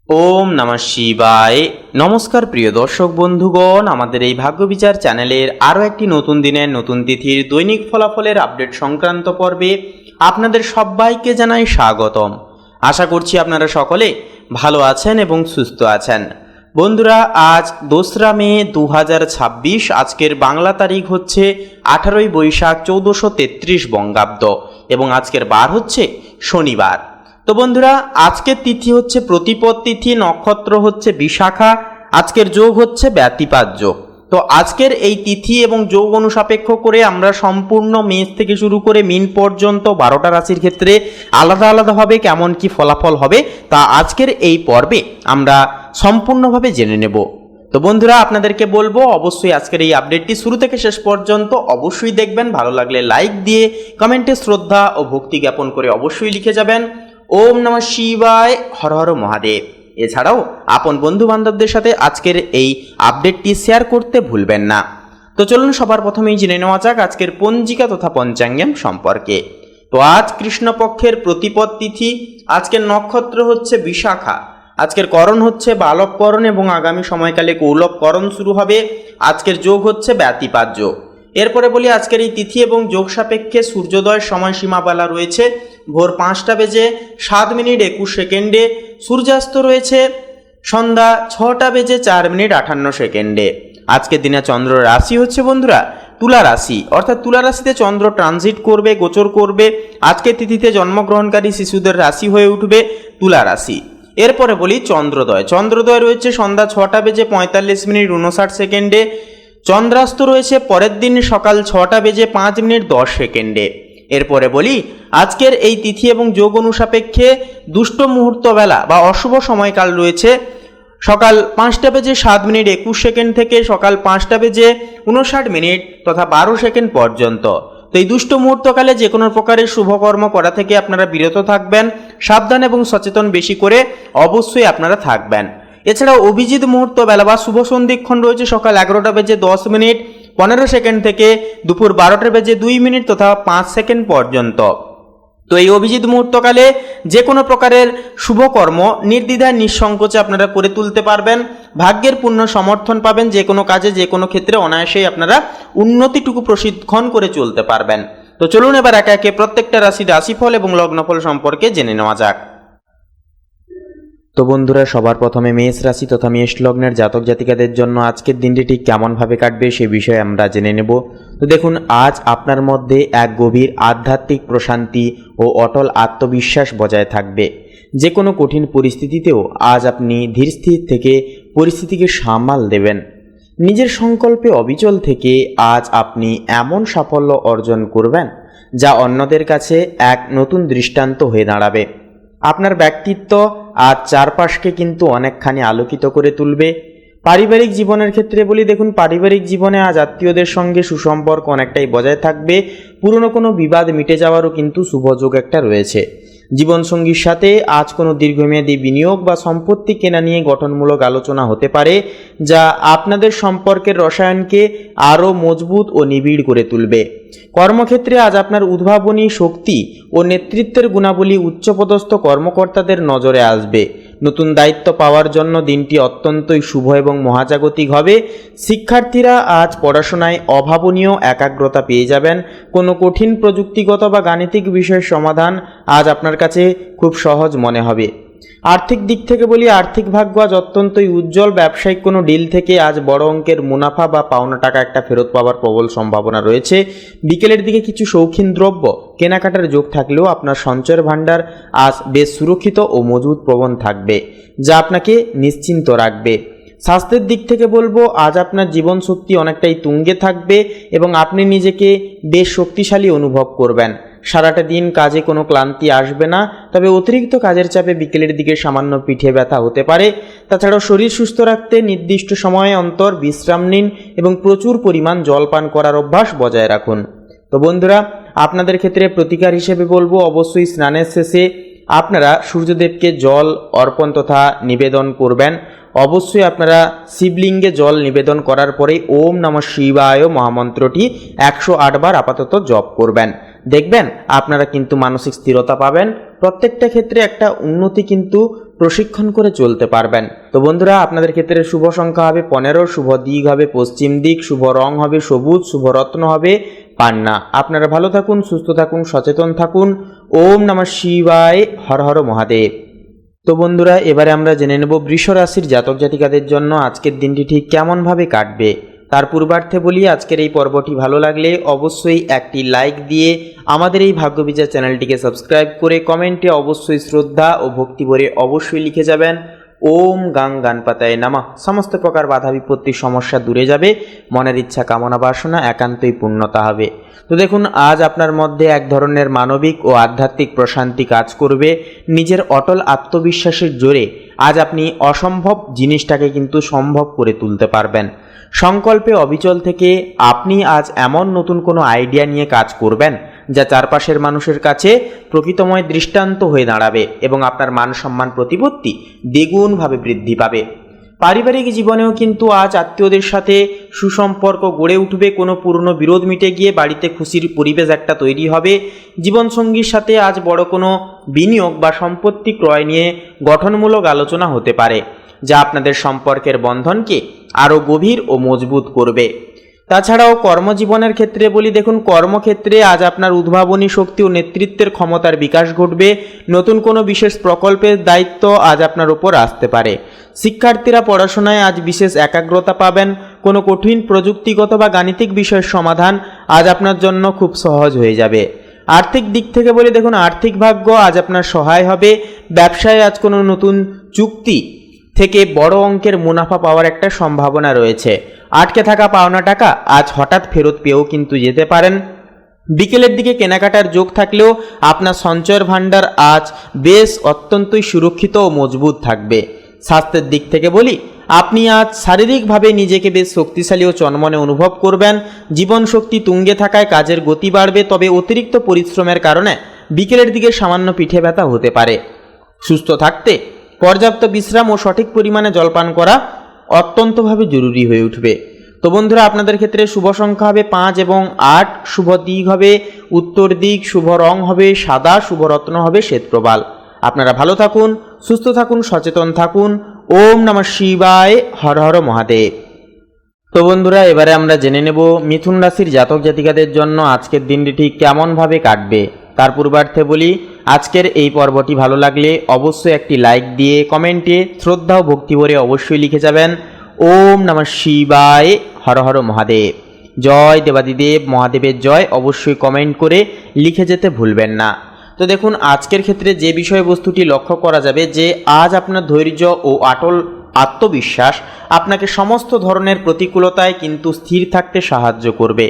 ওম নমঃ শিবায়। নমস্কার প্রিয় দর্শক বন্ধুগণ, আমাদের এই ভাগ্যবিচার চ্যানেলের আরও একটি নতুন দিনের নতুন তিথির দৈনিক ফলাফলের আপডেট সংক্রান্ত পর্বে আপনাদের সবাইকে জানাই স্বাগতম। আশা করছি আপনারা সকলে ভালো আছেন এবং সুস্থ আছেন। বন্ধুরা, আজ 2রা মে 2026, আজকের বাংলা তারিখ হচ্ছে 18ই বৈশাখ 1433 বঙ্গাব্দ এবং আজকের বার হচ্ছে শনিবার। তো বন্ধুরা, আজকের তিথি হচ্ছে প্রতিপদ তিথি, নক্ষত্র হচ্ছে বিশাখা, আজকের যোগ হচ্ছে ব্যতিপাত যোগ। তো আজকের এই তিথি এবং যোগ অনুসাপেক্ষ করে আমরা সম্পূর্ণ মেষ থেকে শুরু করে মিন পর্যন্ত 12টা রাশির ক্ষেত্রে আলাদা আলাদাভাবে কেমন কি ফলাফল হবে তা আজকের এই পর্বে আমরা সম্পূর্ণভাবে জেনে নেব। তো বন্ধুরা, আপনাদেরকে বলবো অবশ্যই আজকের এই আপডেটটি শুরু থেকে শেষ পর্যন্ত অবশ্যই দেখবেন। ভালো লাগলে লাইক দিয়ে কমেন্টে শ্রদ্ধা ও ভক্তি জ্ঞাপন করে অবশ্যই লিখে যাবেন ওম নমঃ শিবায়, হর হর মহাদেব। এছাড়াও আপন বন্ধু বান্ধবদের সাথে আজকের এই আপডেটটি শেয়ার করতে ভুলবেন না। তো চলুন সবার প্রথমেই জেনে নেওয়া যাক আজকের পঞ্জিকা তথা পঞ্চাঙ্গম সম্পর্কে। তো আজ কৃষ্ণপক্ষের প্রতিপদ তিথি, আজকের নক্ষত্র হচ্ছে বিশাখা, আজকের করণ হচ্ছে বালবকরণ এবং আগামী সময়কালে কৌলবকরণ শুরু হবে। আজকের যোগ হচ্ছে ব্যতিপাত যোগ। এরপরে বলি আজকের এই তিথি এবং যোগ সাপেক্ষে সূর্যোদয়ের সময়সীমা বেলা রয়েছে ভোর 5টা বেজে 7 মিনিট 21 সেকেন্ডে, সূর্যাস্ত রয়েছে সন্ধ্যা 6টা বেজে 4 মিনিট 58 সেকেন্ডে। আজকের দিনে চন্দ্র রাশি হচ্ছে বন্ধুরা তুলা রাশি, অর্থাৎ তুলা রাশিতে চন্দ্র ট্রানজিট করবে, গোচর করবে। আজকের তিথিতে জন্মগ্রহণকারী শিশুদের রাশি হয়ে উঠবে তুলা রাশি। এরপরে বলি চন্দ্রোদয়। চন্দ্রোদয় রয়েছে সন্ধ্যা 6টা বেজে 45 মিনিট 59 সেকেন্ডে, চন্দ্রাস্ত রয়েছে পরের দিন সকাল 6টা বেজে 5 মিনিট 10 সেকেন্ডে। এরপরে বলি আজকের এই তিথি এবং যোগ অনুসাপেক্ষে দুষ্ট মুহূর্ত বেলা বা অশুভ সময়কাল রয়েছে সকাল 5টা বেজে 7 মিনিট 21 সেকেন্ড থেকে সকাল 5টা বেজে 59 মিনিট তথা 12 সেকেন্ড পর্যন্ত। তো এই দুষ্ট মুহূর্তকালে যে কোনো প্রকারের শুভকর্ম করা থেকে আপনারা বিরত থাকবেন, সাবধান এবং সচেতন বেশি করে অবশ্যই আপনারা থাকবেন। এছাড়াও অভিজিৎ মুহূর্ত বেলা বা শুভ সন্ধিক্ষণ রয়েছে সকাল 11টা বেজে 10 মিনিট 15 সেকেন্ড থেকে দুপুর 12টা বেজে 2 মিনিট তথা 5 সেকেন্ড পর্যন্ত। তো এই অভিজিৎ মুহূর্তকালে যে কোনো প্রকারের শুভকর্ম নির্দ্বিধায় নিঃসংকোচে আপনারা করে তুলতে পারবেন, ভাগ্যের পূর্ণ সমর্থন পাবেন, যে কোনো কাজে যে কোনো ক্ষেত্রে অনায়াসেই আপনারা উন্নতিটুকু প্রশিক্ষণ করে চলতে পারবেন। তো চলুন এবার একে একে প্রত্যেকটা রাশির রাশিফল এবং লগ্নফল সম্পর্কে জেনে নেওয়া যাক। তো বন্ধুরা, সবার প্রথমে মেষ রাশি তথা মেষ লগ্নের জাতক জাতিকাদের জন্য আজকের দিনটি ঠিক কেমনভাবে কাটবে সে বিষয়ে আমরা জেনে নেব। তো দেখুন, আজ আপনার মধ্যে এক গভীর আধ্যাত্মিক প্রশান্তি ও অটল আত্মবিশ্বাস বজায় থাকবে। যে কোনো কঠিন পরিস্থিতিতেও আজ আপনি ধীরস্থির থেকে পরিস্থিতিকে সামাল দেবেন। নিজের সংকল্পে অবিচল থেকে আজ আপনি এমন সাফল্য অর্জন করবেন যা অন্যদের কাছে এক নতুন দৃষ্টান্ত হয়ে দাঁড়াবে। আপনার ব্যক্তিত্ব আজ চারপাশকে কিন্তু অনেকখানি আলোকিত করে তুলবে। পারিবারিক জীবনের ক্ষেত্রে বলি, দেখুন পারিবারিক জীবনে আজ আত্মীয়দের সঙ্গে সুসম্পর্ক অনেকটাই বজায় থাকবে। পুরনো কোনো বিবাদ মিটে যাওয়ারও কিন্তু শুভযোগ একটা রয়েছে। জীবনসঙ্গীর সাথে আজ কোনো দীর্ঘমেয়াদী বিনিয়োগ বা সম্পত্তি কেনা নিয়ে গঠনমূলক আলোচনা হতে পারে, যা আপনাদের সম্পর্কের রসায়নকে আরও মজবুত ও নিবিড় করে তুলবে। কর্মক্ষেত্রে আজ আপনার উদ্ভাবনী শক্তি ও নেতৃত্বের গুণাবলী উচ্চপদস্থ কর্মকর্তাদের নজরে আসবে। নতুন দায়িত্ব পাওয়ার জন্য দিনটি অত্যন্তই শুভ এবং মহাজাগতিক হবে। শিক্ষার্থীরা আজ পড়াশোনায় অভাবনীয় একাগ্রতা পেয়ে যাবেন। কোনো কঠিন প্রযুক্তিগত বা গাণিতিক বিষয়ের সমাধান আজ আপনার কাছে খুব সহজ মনে হবে। আর্থিক দিক থেকে বলি, আর্থিক ভাগ্য আজ অত্যন্তই উজ্জ্বল। ব্যবসায়িক কোনো ডিল থেকে আজ বড় অঙ্কের মুনাফা বা পাওনা টাকা একটা ফেরত পাওয়ার প্রবল সম্ভাবনা রয়েছে। বিকেলের দিকে কিছু শৌখিন দ্রব্য কেনাকাটার যোগ থাকলেও আপনার সঞ্চয়ের ভাণ্ডার আজ বেশ সুরক্ষিত ও মজবুত প্রবণ থাকবে, যা আপনাকে নিশ্চিন্ত রাখবে। স্বাস্থ্যের দিক থেকে বলবো, আজ আপনার জীবন শক্তি অনেকটাই তুঙ্গে থাকবে এবং আপনি নিজেকে বেশ শক্তিশালী অনুভব করবেন। সারাটা দিন কাজে কোনো ক্লান্তি আসবে না, তবে অতিরিক্ত কাজের চাপে বিকেলের দিকে সামান্য পিঠে ব্যথা হতে পারে। তাছাড়াও শরীর সুস্থ রাখতে নির্দিষ্ট সময় অন্তর বিশ্রাম নিন এবং প্রচুর পরিমাণ জল পান করার অভ্যাস বজায় রাখুন। তো বন্ধুরা, আপনাদের ক্ষেত্রে প্রতিকার হিসেবে বলবো অবশ্যই স্নানের শেষে আপনারা সূর্যদেবকে জল অর্পণ তথা নিবেদন করবেন। অবশ্যই আপনারা শিবলিঙ্গে জল নিবেদন করার পরেই ওম নমঃ শিবায় মহামন্ত্রটি 108 বার আপাতত জপ করবেন। দেখবেন আপনারা কিন্তু মানসিক স্থিরতা পাবেন। প্রত্যেকটা ক্ষেত্রে একটা উন্নতি কিন্তু প্রশিক্ষণ করে চলতে পারবেন। তো বন্ধুরা, আপনাদের ক্ষেত্রে শুভ সংখ্যা হবে 15, শুভ দিক হবে পশ্চিম দিক, শুভ রং হবে সবুজ, শুভ রত্ন হবে পান্না। আপনারা ভালো থাকুন, সুস্থ থাকুন, সচেতন থাকুন। ওম নমঃ শিবায়, হর হর মহাদেব। তো বন্ধুরা, এবারে আমরা জেনে নেব বৃষ রাশির জাতক জাতিকাদের জন্য আজকের দিনটি ঠিক কেমনভাবে কাটবে। তার পূর্বার্থে বলি, আজকের এই পর্বটি ভালো লাগলে অবশ্যই একটি লাইক দিয়ে আমাদের এই ভাগ্যবিচার চ্যানেলটিকে সাবস্ক্রাইব করে কমেন্টে অবশ্যই শ্রদ্ধা ও ভক্তি ভরে অবশ্যই লিখে যাবেন ওম গাং গানপাতায় নামা। সমস্ত প্রকার বাধা বিপত্তি সমস্যা দূরে যাবে, মনের ইচ্ছা কামনা বাসনা একান্তই পূর্ণতা হবে। তো দেখুন, আজ আপনার মধ্যে এক ধরনের মানবিক ও আধ্যাত্মিক প্রশান্তি কাজ করবে। নিজের অটল আত্মবিশ্বাসের জোরে আজ আপনি অসম্ভব জিনিসটাকে কিন্তু সম্ভব করে তুলতে পারবেন। সংকল্পে অবিচল থেকে আপনি আজ এমন নতুন কোনো আইডিয়া নিয়ে কাজ করবেন যা চারপাশের মানুষের কাছে প্রকৃতময় দৃষ্টান্ত হয়ে দাঁড়াবে এবং আপনার মান সম্মান প্রতিপত্তি দ্বিগুণভাবে বৃদ্ধি পাবে। পারিবারিক জীবনেও কিন্তু আজ আত্মীয়দের সাথে সুসম্পর্ক গড়ে উঠবে। কোনো পুরনো বিরোধ মিটে গিয়ে বাড়িতে খুশির পরিবেশ একটা তৈরি হবে। জীবনসঙ্গীর সাথে আজ বড় কোনো বিনিয়োগ বা সম্পত্তি ক্রয় নিয়ে গঠনমূলক আলোচনা হতে পারে, যা আপনাদের সম্পর্কের বন্ধনকে আরও গভীর ও মজবুত করবে। তাছাড়াও কর্মজীবনের ক্ষেত্রে বলি, দেখুন, কর্মক্ষেত্রে আজ আপনার উদ্ভাবনী শক্তি ও নেতৃত্বের ক্ষমতার বিকাশ ঘটবে। নতুন কোনো বিশেষ প্রকল্পের দায়িত্ব আজ আপনার উপর আসতে পারে। শিক্ষার্থীরা পড়াশোনায় আজ বিশেষ একাগ্রতা পাবেন। কোনো কঠিন প্রযুক্তিগত বা গাণিতিক বিষয়ের সমাধান আজ আপনার জন্য খুব সহজ হয়ে যাবে। আর্থিক দিক থেকে বলি, দেখুন, আর্থিক ভাগ্য আজ আপনার সহায় হবে। ব্যবসায় আজ কোনো নতুন চুক্তি থেকে বড় অঙ্কের মুনাফা পাওয়ার একটা সম্ভাবনা রয়েছে। আটকে থাকা পাওনা টাকা আজ হঠাৎ ফেরত পেয়েও কিন্তু যেতে পারেন। বিকেলের দিকে কেনাকাটার যোগ থাকলেও আপনার সঞ্চয়ের ভাণ্ডার আজ বেশ অত্যন্তই সুরক্ষিত ও মজবুত থাকবে। স্বাস্থ্যের দিক থেকে বলি, আপনি আজ শারীরিকভাবে নিজেকে বেশ শক্তিশালী ও চনমনে অনুভব করবেন। জীবন শক্তি তুঙ্গে থাকায় কাজের গতি বাড়বে, তবে অতিরিক্ত পরিশ্রমের কারণে বিকেলের দিকে সামান্য পিঠে ব্যথা হতে পারে। সুস্থ থাকতে পর্যাপ্ত বিশ্রাম ও সঠিক পরিমাণে জলপান করা অত্যন্তভাবে জরুরি হয়ে উঠবে। তো বন্ধুরা, আপনাদের ক্ষেত্রে শুভ সংখ্যা হবে 5 এবং 8, শুভ দিক হবে উত্তর দিক, শুভ রং হবে সাদা, শুভ রত্ন হবে শ্বেতপ্রবাল। আপনারা ভালো থাকুন, সুস্থ থাকুন, সচেতন থাকুন। ওম নমঃ শিবায়, হর হর মহাদেব। তো বন্ধুরা, এবারে আমরা জেনে নেব মিথুন রাশির জাতক জাতিকাদের জন্য আজকের দিনটি ঠিক কেমনভাবে কাটবে। তার পূর্বার্থে বলি, আজকের এই পর্বটি ভালো লাগলে অবশ্যই একটি লাইক দিয়ে কমেন্টে শ্রদ্ধা ও ভক্তি ভরে অবশ্যই লিখে যাবেন ওম নমঃ শিবায়, হর হর মহাদেব। জয় দেবাদিদেব মহাদেবের জয় অবশ্যই কমেন্ট করে লিখে যেতে ভুলবেন না। তো দেখুন, আজকের ক্ষেত্রে যে বিষয়বস্তুটি লক্ষ্য করা যাবে যে আজ আপনার ধৈর্য ও অটল আত্মবিশ্বাস আপনাকে সমস্ত ধরনের প্রতিকূলতায় কিন্তু স্থির থাকতে সাহায্য করবে।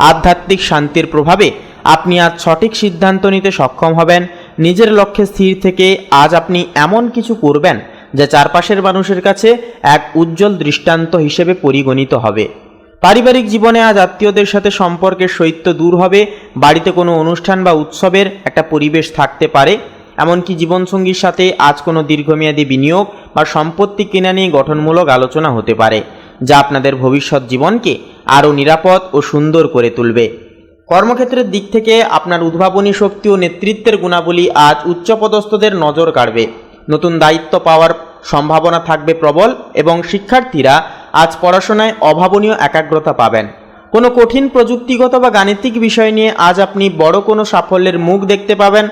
আধ্যাত্মিক শান্তির প্রভাবে আপনি আজ সঠিক সিদ্ধান্ত নিতে সক্ষম হবেন। নিজের লক্ষ্যে স্থির থেকে আজ আপনি এমন কিছু করবেন যা চারপাশের মানুষের কাছে এক উজ্জ্বল দৃষ্টান্ত হিসেবে পরিগণিত হবে। পারিবারিক জীবনে আজ আত্মীয়দের সাথে সম্পর্কের শৈত্য দূর হবে। বাড়িতে কোনো অনুষ্ঠান বা উৎসবের একটা পরিবেশ থাকতে পারে। এমনকি জীবনসঙ্গীর সাথে আজ কোনো দীর্ঘমেয়াদী বিনিয়োগ বা সম্পত্তি কেনা নিয়ে গঠনমূলক আলোচনা হতে পারে, যা আপনাদের ভবিষ্যৎ জীবনকে আরও নিরাপদ ও সুন্দর করে তুলবে। কর্মক্ষেত্রের দিক থেকে আপনার উদ্ভাবনী শক্তি ও নেতৃত্বের গুণাবলী আজ উচ্চপদস্থদের নজর কাড়বে। নতুন দায়িত্ব পাওয়ার সম্ভাবনা থাকবে প্রবল এবং শিক্ষার্থীরা আজ পড়াশোনায় অভাবনীয় একাগ্রতা পাবেন। কোনো কঠিন প্রযুক্তিগত বা গাণিতিক বিষয় নিয়ে আজ আপনি বড় কোনো সাফল্যের মুখ দেখতে পাবেন।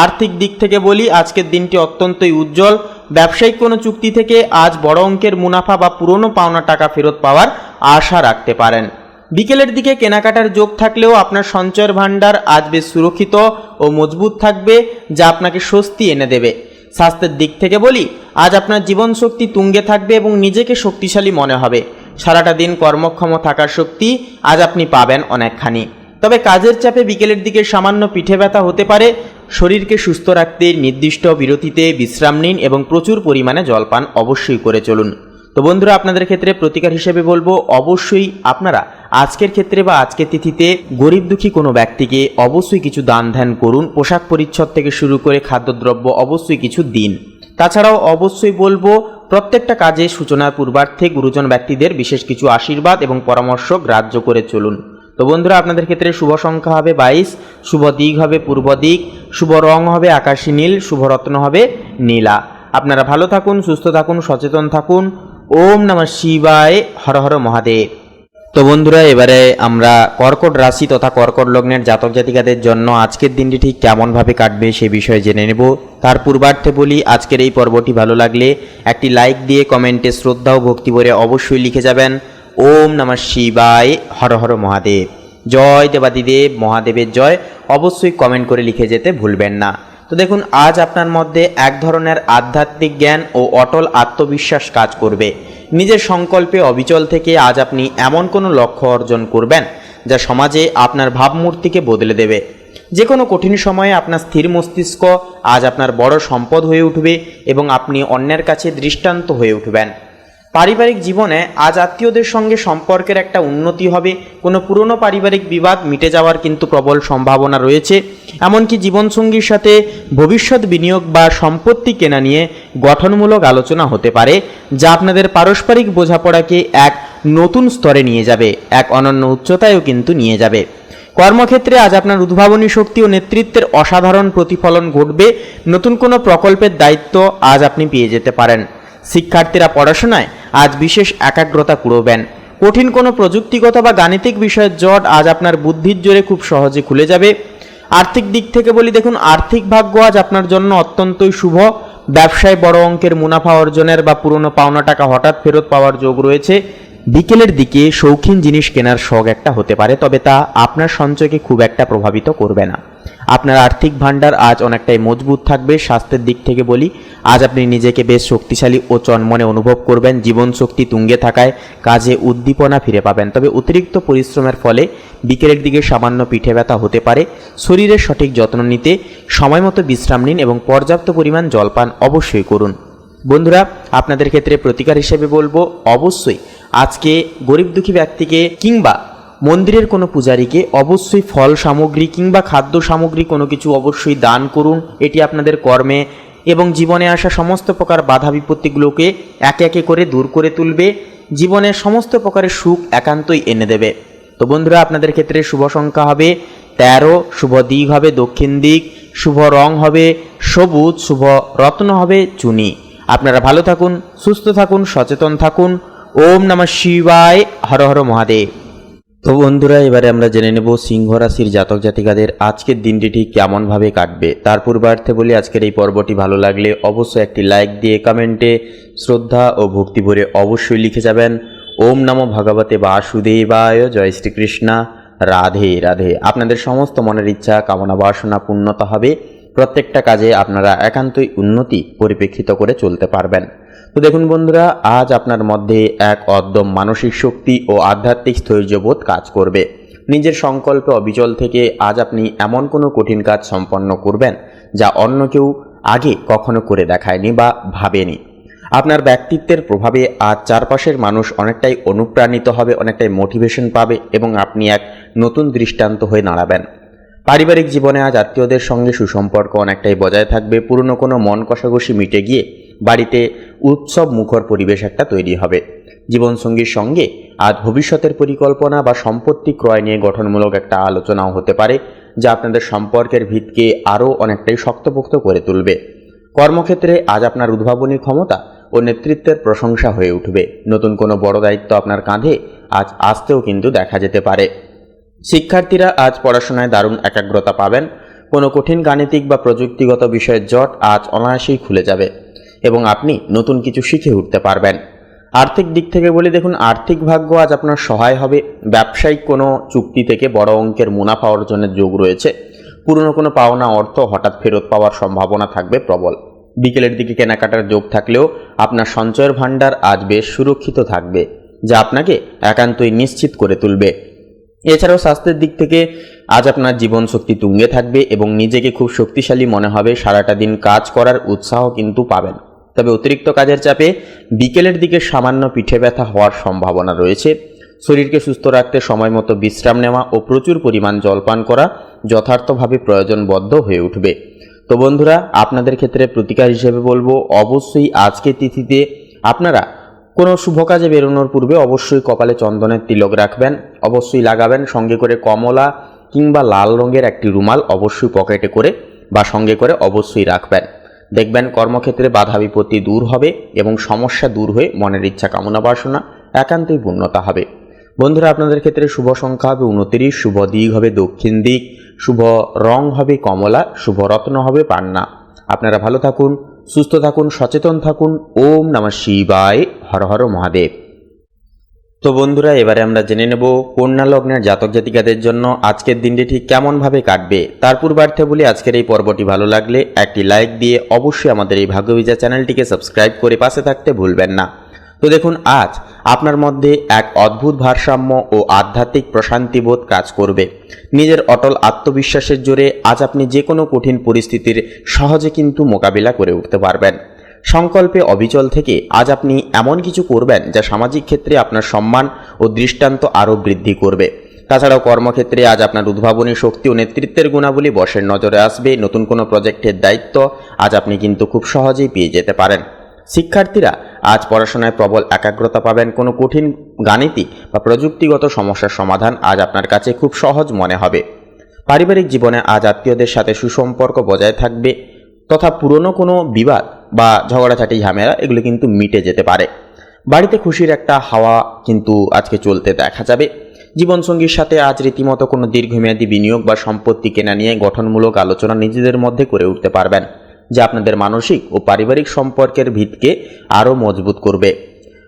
আর্থিক দিক থেকে বলি, আজকের দিনটি অত্যন্তই উজ্জ্বল। ব্যবসায়িক কোনো চুক্তি থেকে আজ বড় অঙ্কের মুনাফা বা পুরনো পাওনা টাকা ফেরত পাওয়ার আশা রাখতে পারেন। বিকেলের দিকে কেনাকাটার যোগ থাকলেও আপনার সঞ্চয়ের ভাণ্ডার আজ বেশ সুরক্ষিত ও মজবুত থাকবে, যা আপনাকে স্বস্তি এনে দেবে। স্বাস্থ্যের দিক থেকে বলি, আজ আপনার জীবনশক্তি তুঙ্গে থাকবে এবং নিজেকে শক্তিশালী মনে হবে। সারাটা দিন কর্মক্ষম থাকার শক্তি আজ আপনি পাবেন অনেকখানি। তবে কাজের চাপে বিকেলের দিকে সামান্য পিঠে ব্যথা হতে পারে। শরীরকে সুস্থ রাখতে নির্দিষ্ট বিরতিতে বিশ্রাম নিন এবং প্রচুর পরিমাণে জলপান অবশ্যই করে চলুন। তো বন্ধুরা, আপনাদের ক্ষেত্রে প্রতিকার হিসেবে বলবো, অবশ্যই আপনারা আজকের ক্ষেত্রে বা আজকের তিথিতে গরিব দুঃখী কোনো ব্যক্তিকে অবশ্যই কিছু দান ধ্যান করুন। পোশাক পরিচ্ছদ থেকে শুরু করে খাদ্যদ্রব্য অবশ্যই কিছু দিন। তাছাড়াও অবশ্যই বলবো, প্রত্যেকটা কাজে সূচনার পূর্বার্থে গুরুজন ব্যক্তিদের বিশেষ কিছু আশীর্বাদ এবং পরামর্শ গ্রাহ্য করে চলুন। তো বন্ধুরা, আপনাদের ক্ষেত্রে শুভ সংখ্যা হবে 22, শুভ দিক হবে পূর্ব দিক, শুভ রং হবে আকাশী নীল, শুভ রত্ন হবে নীলা। আপনারা ভালো থাকুন, সুস্থ থাকুন, সচেতন থাকুন। ওম নমঃ শিবায়, হর হর মহাদেব। তো বন্ধুরা, এবারে আমরা কর্কট রাশি তথা কর্কট লগ্নের জাতক জাতিকাদের জন্য আজকের দিনটি ঠিক কেমনভাবে কাটবে সে বিষয়ে জেনে নেব। তার পূর্বার্থে বলি, আজকের এই পর্বটি ভালো লাগলে একটি লাইক দিয়ে কমেন্টে শ্রদ্ধা ও ভক্তি ভরে অবশ্যই লিখে যাবেন ওম নমঃ শিবায়, হর হর মহাদেব। জয় দেবাদিদেব মহাদেবের জয় অবশ্যই কমেন্ট করে লিখে যেতে ভুলবেন না। তো দেখুন, আজ আপনার মধ্যে এক ধরনের আধ্যাত্মিক জ্ঞান ও অটল আত্মবিশ্বাস কাজ করবে। নিজের সংকল্পে অবিচল থেকে আজ আপনি এমন কোনো লক্ষ্য অর্জন করবেন যা সমাজে আপনার ভাবমূর্তিকে বদলে দেবে। যে কোনো কঠিন সময়ে আপনার স্থির মস্তিষ্ক আজ আপনার বড় সম্পদ হয়ে উঠবে এবং আপনি অন্যের কাছে দৃষ্টান্ত হয়ে উঠবেন। পারিবারিক জীবনে আজ আত্মীয়দের সঙ্গে সম্পর্কের একটা উন্নতি হবে। কোনো পুরনো পারিবারিক বিবাদ মিটে যাওয়ার কিন্তু প্রবল সম্ভাবনা রয়েছে। এমনকি জীবনসঙ্গীর সাথে ভবিষ্যৎ বিনিয়োগ বা সম্পত্তি কেনা নিয়ে গঠনমূলক আলোচনা হতে পারে, যা আপনাদের পারস্পরিক বোঝাপড়াকে এক নতুন স্তরে নিয়ে যাবে, এক অনন্য উচ্চতায়ও কিন্তু নিয়ে যাবে। কর্মক্ষেত্রে আজ আপনার উদ্ভাবনী শক্তি ও নেতৃত্বের অসাধারণ প্রতিফলন ঘটবে। নতুন কোনো প্রকল্পের দায়িত্ব আজ আপনি পেয়ে যেতে পারেন। শিক্ষার্থীরা পড়াশোনায় আজ বিশেষ একাগ্রতা কুড়োবেন। কঠিন কোনো প্রযুক্তিগত বা গাণিতিক বিষয়ের জট আজ আপনার বুদ্ধির জোরে খুব সহজে খুলে যাবে। আর্থিক দিক থেকে বলি, দেখুন, আর্থিক ভাগ্য আজ আপনার জন্য অত্যন্তই শুভ। ব্যবসায় বড় অঙ্কের মুনাফা অর্জনের বা পুরনো পাওনা টাকা হঠাৎ ফেরত পাওয়ার যোগ রয়েছে। বিকেলের দিকে শৌখিন জিনিস কেনার শখ একটা হতে পারে, তবে তা আপনার সঞ্চয়কে খুব একটা প্রভাবিত করবে না। আপনার আর্থিক ভাণ্ডার আজ অনেকটাই মজবুত থাকবে। স্বাস্থ্যের দিক থেকে বলি, আজ আপনি নিজেকে বেশ শক্তিশালী ও চনমনে অনুভব করবেন। জীবন শক্তি তুঙ্গে থাকায় কাজে উদ্দীপনা ফিরে পাবেন, তবে অতিরিক্ত পরিশ্রমের ফলে বিকেলের দিকে সামান্য পিঠে ব্যথা হতে পারে। শরীরের সঠিক যত্ন নিতে সময় মতো বিশ্রাম নিন এবং পর্যাপ্ত পরিমাণ জলপান অবশ্যই করুন। বন্ধুরা, আপনাদের ক্ষেত্রে প্রতিকার হিসেবে বলবো, অবশ্যই আজকে গরিব দুঃখী ব্যক্তিকে কিংবা মন্দিরের কোনো পূজারীকে অবশ্যই ফল সামগ্রী কিংবা খাদ্য সামগ্রী কোনো কিছু অবশ্যই দান করুন। এটি আপনাদের কর্মে এবং জীবনে আসা সমস্ত প্রকার বাধা বিপত্তিগুলোকে একে একে করে দূর করে তুলবে। জীবনের সমস্ত প্রকারের সুখ একান্তই এনে দেবে। তো বন্ধুরা, আপনাদের ক্ষেত্রে শুভ সংখ্যা হবে 13, শুভ দিক হবে দক্ষিণ দিক, শুভ রং হবে সবুজ, শুভ রত্ন হবে চুনি। আপনারা ভালো থাকুন, সুস্থ থাকুন, সচেতন থাকুন। ওম নমঃ শিবায়, হর হর মহাদেব। তো বন্ধুরা, এবারে আমরা জেনে নেব সিংহ রাশির জাতক জাতিকাদের আজকের দিনটি ঠিক কেমনভাবে কাটবে। তার পূর্বার্থে বলি, আজকের এই পর্বটি ভালো লাগলে অবশ্যই একটি লাইক দিয়ে কমেন্টে শ্রদ্ধা ও ভক্তি ভরে অবশ্যই লিখে যাবেন ওম নমো ভগবতে বাসুদেবায়, জয় শ্রীকৃষ্ণ, রাধে রাধে। আপনাদের সমস্ত মনের ইচ্ছা কামনা বাসনা পূর্ণতা হবে। প্রত্যেকটা কাজে আপনারা একান্তই উন্নতি পরিপ্রেক্ষিত করে চলতে পারবেন। তো দেখুন বন্ধুরা, আজ আপনার মধ্যে এক অদ্যম মানসিক শক্তি ও আধ্যাত্মিক স্থৈর্যবোধ কাজ করবে। নিজের সংকল্পে অবিচল থেকে আজ আপনি এমন কোনো কঠিন কাজ সম্পন্ন করবেন যা অন্য কেউ আগে কখনো করে দেখায়নি বা ভাবেনি। আপনার ব্যক্তিত্বের প্রভাবে আজ চারপাশের মানুষ অনেকটাই অনুপ্রাণিত হবে, অনেকটাই মোটিভেশন পাবে এবং আপনি এক নতুন দৃষ্টান্ত হয়ে দাঁড়াবেন। পারিবারিক জীবনে আজ আত্মীয়দের সঙ্গে সুসম্পর্ক অনেকটাই বজায় থাকবে। পুরনো কোনো মন কষাকষি মিটে গিয়ে বাড়িতে উৎসব মুখর পরিবেশ একটা তৈরি হবে। জীবনসঙ্গীর সঙ্গে আজ ভবিষ্যতের পরিকল্পনা বা সম্পত্তি ক্রয় নিয়ে গঠনমূলক একটা আলোচনাও হতে পারে, যা আপনাদের সম্পর্কের ভিতকে আরও অনেকটাই শক্তপোক্ত করে তুলবে। কর্মক্ষেত্রে আজ আপনার উদ্ভাবনী ক্ষমতা ও নেতৃত্বের প্রশংসা হয়ে উঠবে। নতুন কোনো বড় দায়িত্ব আপনার কাঁধে আজ আসতেও কিন্তু দেখা যেতে পারে। শিক্ষার্থীরা আজ পড়াশোনায় দারুণ একাগ্রতা পাবেন। কোনো কঠিন গাণিতিক বা প্রযুক্তিগত বিষয়ের জট আজ অনায়াসেই খুলে যাবে এবং আপনি নতুন কিছু শিখে উঠতে পারবেন। আর্থিক দিক থেকে বলি, দেখুন, আর্থিক ভাগ্য আজ আপনার সহায় হবে। ব্যবসায়িক কোনো চুক্তি থেকে বড় অঙ্কের মুনাফা অর্জনের যোগ রয়েছে। পুরনো কোনো পাওনা অর্থ হঠাৎ ফেরত পাওয়ার সম্ভাবনা থাকবে প্রবল। বিকেলের দিকে কেনাকাটার যোগ থাকলেও আপনার সঞ্চয়ের ভাণ্ডার আজ বেশ সুরক্ষিত থাকবে, যা আপনাকে একান্তই নিশ্চিত করে তুলবে। এছাড়াও স্বাস্থ্যের দিক থেকে আজ আপনার জীবন শক্তি তুঙ্গে থাকবে এবং নিজেকে খুব শক্তিশালী মনে হবে। সারাটা দিন কাজ করার উৎসাহ কিন্তু পাবেন, তবে অতিরিক্ত কাজের চাপে বিকেলের দিকে সামান্য পিঠে ব্যথা হওয়ার সম্ভাবনা রয়েছে। শরীরকে সুস্থ রাখতে সময় মতো বিশ্রাম নেওয়া ও প্রচুর পরিমাণ জলপান করা যথার্থভাবে প্রয়োজনবদ্ধ হয়ে উঠবে। তো বন্ধুরা, আপনাদের ক্ষেত্রে প্রতিকার হিসেবে বলবো, অবশ্যই আজকের তিথিতে আপনারা কোনো শুভ কাজে বেরোনোর পূর্বে অবশ্যই কপালে চন্দনের তিলক রাখবেন, অবশ্যই লাগাবেন। সঙ্গে করে কমলা কিংবা লাল রঙের একটি রুমাল অবশ্যই পকেটে করে বা সঙ্গে করে অবশ্যই রাখবেন। দেখবেন কর্মক্ষেত্রে বাধা বিপত্তি দূর হবে এবং সমস্যা দূর হয়ে মনের ইচ্ছা কামনা বাসনা একান্তই পূর্ণতা হবে। বন্ধুরা, আপনাদের ক্ষেত্রে শুভ সংখ্যা হবে 29, শুভ দিক হবে দক্ষিণ দিক, শুভ রং হবে কমলা, শুভ রত্ন হবে পান্না। আপনারা ভালো থাকুন, সুস্থ থাকুন, সচেতন থাকুন। ওম নমঃ শিবায়, হর হর মহাদেব। তো বন্ধুরা, এবারে আমরা জেনে নেব কন্যা লগ্নের জাতক জাতিকাদের জন্য আজকের দিনটি ঠিক কেমনভাবে কাটবে। তার পূর্বার্থে বলি, আজকের এই পর্বটি ভালো লাগলে একটি লাইক দিয়ে অবশ্যই আমাদের এই ভাগ্যবিচার চ্যানেলটিকে সাবস্ক্রাইব করে পাশে থাকতে ভুলবেন না। তো দেখুন, আজ আপনার মধ্যে এক অদ্ভুত ভারসাম্য ও আধ্যাত্মিক প্রশান্তিবোধ কাজ করবে। নিজের অটল আত্মবিশ্বাসের জোরে আজ আপনি যে কোনো কঠিন পরিস্থিতির সহজে কিন্তু মোকাবিলা করে উঠতে পারবেন। সংকল্পে অবিচল থেকে আজ আপনি এমন কিছু করবেন যা সামাজিক ক্ষেত্রে আপনার সম্মান ও দৃষ্টান্ত আরও বৃদ্ধি করবে। তাছাড়াও কর্মক্ষেত্রে আজ আপনার উদ্ভাবনী শক্তি ও নেতৃত্বের গুণাবলী বসের নজরে আসবে। নতুন কোনো প্রজেক্টের দায়িত্ব আজ আপনি কিন্তু খুব সহজেই পেয়ে যেতে পারেন। শিক্ষার্থীরা আজ পড়াশোনায় প্রবল একাগ্রতা পাবেন। কোনো কঠিন গাণিতিক বা প্রযুক্তিগত সমস্যার সমাধান আজ আপনার কাছে খুব সহজ মনে হবে। পারিবারিক জীবনে আজ আত্মীয়দের সাথে সুসম্পর্ক বজায় থাকবে তথা পুরনো কোনো বিবাদ বা ঝগড়াঝাটি ঝামেলা এগুলো কিন্তু মিটে যেতে পারে। বাড়িতে খুশির একটা হাওয়া কিন্তু আজকে চলতে দেখা যাবে। জীবনসঙ্গীর সাথে আজ রীতিমতো কোনো দীর্ঘমেয়াদী বিনিয়োগ বা সম্পত্তি কেনা নিয়ে গঠনমূলক আলোচনা নিজেদের মধ্যে করে উঠতে পারবেন, যা আপনাদের মানসিক ও পারিবারিক সম্পর্কের ভিতকে আরও মজবুত করবে।